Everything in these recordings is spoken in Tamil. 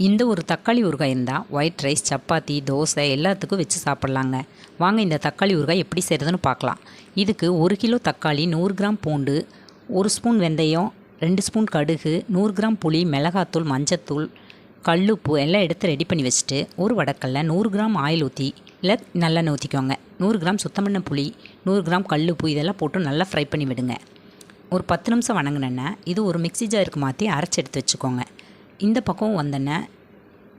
இந்த ஒரு தக்காளி ஊறுகாய் இருந்தால் ஒயிட் ரைஸ், சப்பாத்தி, தோசை எல்லாத்துக்கும் வச்சு சாப்பிட்லாங்க. வாங்க இந்த தக்காளி ஊறுகாய் எப்படி செய்கிறதுன்னு பார்க்கலாம். இதுக்கு 1 கிலோ தக்காளி, 100 கிராம் பூண்டு, 1 ஸ்பூன் வெந்தயம், 2 ஸ்பூன் கடுகு, 100 கிராம் புளி, மிளகாத்தூள், மஞ்சத்தூள், கல்லுப்பு எல்லாம் எடுத்து ரெடி பண்ணி வச்சுட்டு, ஒரு வடக்கல்ல 100 கிராம் ஆயில் ஊற்றி இல்லை நல்லெண்ணெய் ஊற்றிக்கோங்க. 100 கிராம் சுத்தம் பண்ண புளி, 100 கிராம் கல்லுப்பு இதெல்லாம் போட்டு நல்லா ஃப்ரை பண்ணி விடுங்க. ஒரு 10 நிமிஷம் வணங்கினேன்னா இது ஒரு மிக்ஸி ஜாருக்கு மாற்றி அரைச்சி எடுத்து வச்சுக்கோங்க. இந்த பக்கம் வந்தோன்னே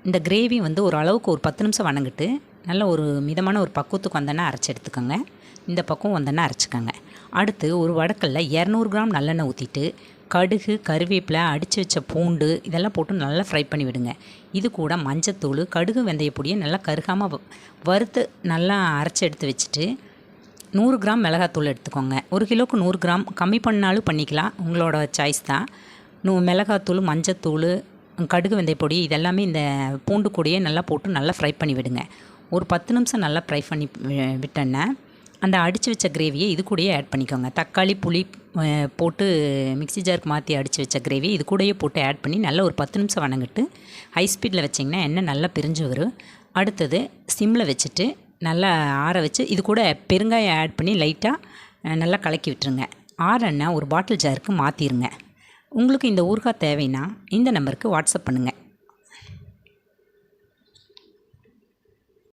இந்த கிரேவி ஒரு அளவுக்கு ஒரு 10 நிமிஷம் வணங்கிட்டு நல்ல ஒரு மிதமான ஒரு பக்குவத்துக்கு வந்தோன்னே அரைச்சி எடுத்துக்கோங்க. இந்த பக்கம் வந்தோன்னே அரைச்சிக்கோங்க. அடுத்து ஒரு வடக்கல்ல 200 கிராம் நல்லெண்ணெய் ஊற்றிட்டு கடுகு, கருவேப்பிலை, அடித்து வச்ச பூண்டு இதெல்லாம் போட்டு நல்லா ஃப்ரை பண்ணி விடுங்க. இது கூட மஞ்சத்தூள், கடுகு, வெந்தயப்பொடியை நல்லா கருகாமல் வறுத்து நல்லா அரைச்சி எடுத்து வச்சுட்டு 100 கிராம் மிளகாத்தூள் எடுத்துக்கோங்க. 1 கிலோவுக்கு 100 கிராம், கம்மி பண்ணாலும் பண்ணிக்கலாம், உங்களோட சாய்ஸ் தான். மிளகாத்தூள், மஞ்சத்தூள், கடுகு, வெந்தயப்பொடி இதெல்லாமே இந்த பூண்டு கூடையே நல்லா போட்டு நல்லா ஃப்ரை பண்ணி விடுங்க. ஒரு 10 நிமிஷம் நல்லா ஃப்ரை பண்ணி விட்டோன்னே அந்த அடித்து வச்ச கிரேவியை இது கூடயே ஆட் பண்ணிக்கோங்க. தக்காளி, புளி போட்டு மிக்ஸி ஜாருக்கு மாற்றி அடித்து வச்ச கிரேவி இது கூடயே போட்டு ஆட் பண்ணி நல்லா ஒரு 10 நிமிஷம் வணங்கிட்டு ஹை ஸ்பீடில் வச்சிங்கன்னா எண்ணெய் நல்லா பிரிஞ்சு வரும். அடுத்தது சிம்மில் வச்சுட்டு நல்லா ஆற வச்சு இது கூட பெருங்காயம் ஆட் பண்ணி லைட்டாக நல்லா கலக்கி விட்டுருங்க. ஆறெண்ணெய் ஒரு பாட்டில் ஜாருக்கு மாற்றிடுங்க. உங்களுக்கு இந்த ஊறுகாய் தேவைன்னா இந்த நம்பருக்கு வாட்ஸ்அப் பண்ணுங்கள்.